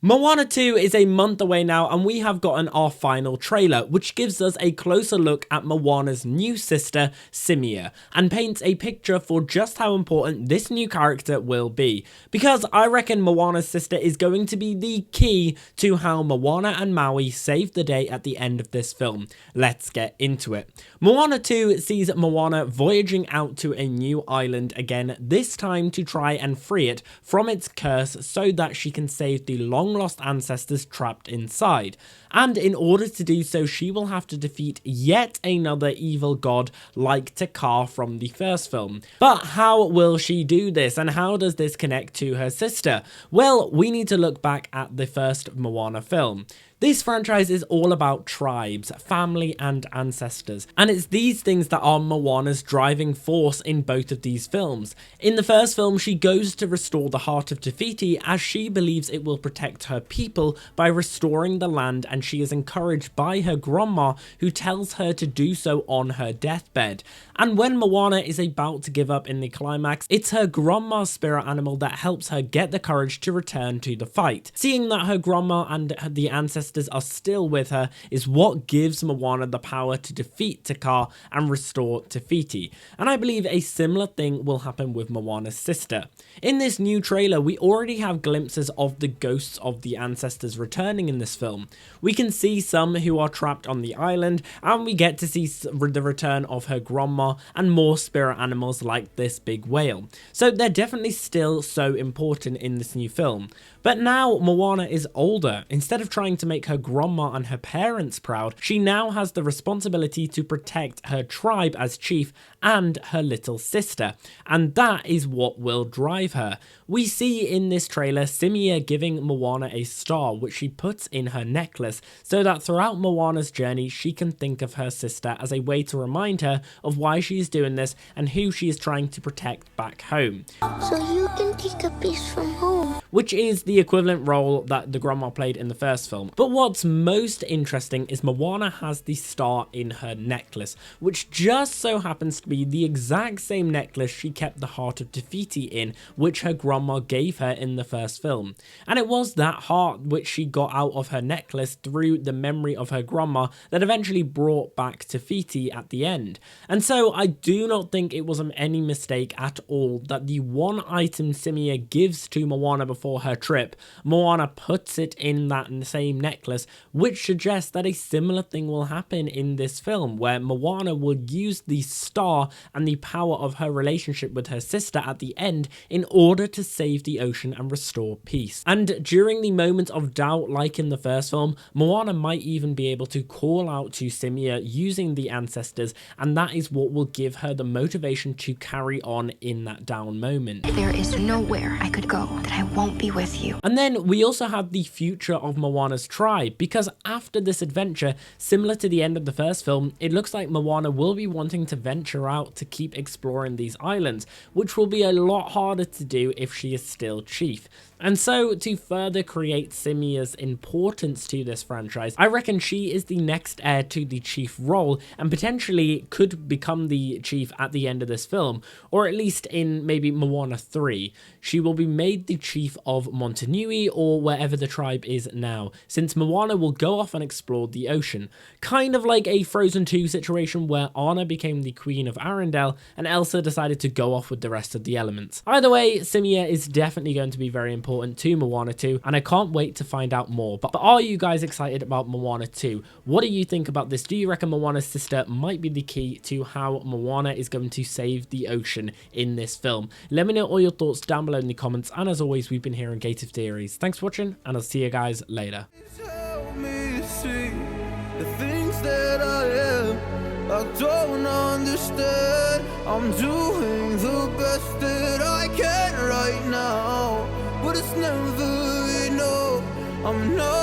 Moana 2 is a month away now, and we have gotten our final trailer, which gives us a closer look at Moana's new sister, Simea, and paints a picture for just how important this new character will be. Because I reckon Moana's sister is going to be the key to how Moana and Maui save the day at the end of this film. Let's get into it. Moana 2 sees Moana voyaging out to a new island again, this time to try and free it from its curse so that she can save the long-lost ancestors trapped inside. And in order to do so, she will have to defeat yet another evil god like Tik Tok from the first film. But how will she do this, and how does this connect to her sister? Well, we need to look back at the first Moana film. This franchise is all about tribes, family, and ancestors, and it's these things that are Moana's driving force in both of these films. In the first film, she goes to restore the heart of Te Fiti as she believes it will protect her people by restoring the land, and she is encouraged by her grandma, who tells her to do so on her deathbed. And when Moana is about to give up in the climax, it's her grandma's spirit animal that helps her get the courage to return to the fight. Seeing that her grandma and the ancestors are still with her is what gives Moana the power to defeat Tik Tok and restore Te Fiti. And I believe a similar thing will happen with Moana's sister. In this new trailer, we already have glimpses of the ghosts of the ancestors returning in this film. We can see some who are trapped on the island, and we get to see the return of her grandma and more spirit animals like this big whale. So they're definitely still so important in this new film. But now Moana is older. Instead of trying to make her grandma and her parents proud, she now has the responsibility to protect her tribe as chief and her little sister. And that is what will drive her. We see in this trailer Simea giving Moana a star, which she puts in her necklace, so that throughout Moana's journey she can think of her sister as a way to remind her of why she is doing this and who she is trying to protect back home. So you can take a piece from home. Which is the equivalent role that the grandma played in the first film. But what's most interesting is Moana has the star in her necklace, which just so happens to be the exact same necklace she kept the heart of Te Fiti in, which her grandma gave her in the first film. And it was that heart which she got out of her necklace through the memory of her grandma that eventually brought back Te Fiti at the end. And so I do not think it was any mistake at all that the one item Simea gives to Moana before her trip, Moana puts it in that same necklace, which suggests that a similar thing will happen in this film, where Moana will use the star and the power of her relationship with her sister at the end in order to save the ocean and restore peace. And during the moment of doubt, like in the first film, Moana might even be able to call out to Simea using the ancestors, and that is what will give her the motivation to carry on in that down moment. There is nowhere I could go that I won't be with you. And then we also have the future of Moana's tribe, because after this adventure, similar to the end of the first film, it looks like Moana will be wanting to venture out to keep exploring these islands, which will be a lot harder to do if she is still chief. And so, to further create Simea's importance to this franchise, I reckon she is the next heir to the chief role, and potentially could become the chief at the end of this film, or at least in maybe Moana 3. She will be made the chief of Motunui, or wherever the tribe is now, since Moana will go off and explore the ocean. Kind of like a Frozen 2 situation where Anna became the Queen of Arendelle, and Elsa decided to go off with the rest of the elements. Either way, Simea is definitely going to be very important to Moana 2, and I can't wait to find out more. But are you guys excited about Moana 2? What do you think about this? Do you reckon Moana's sister might be the key to how Moana is going to save the ocean in this film? Let me know all your thoughts down below in the comments, and as always, we've been here on Gate of Theories. Thanks for watching, and I'll see you guys later. I don't understand. I'm doing the best that I can right now, but it's never enough. I'm not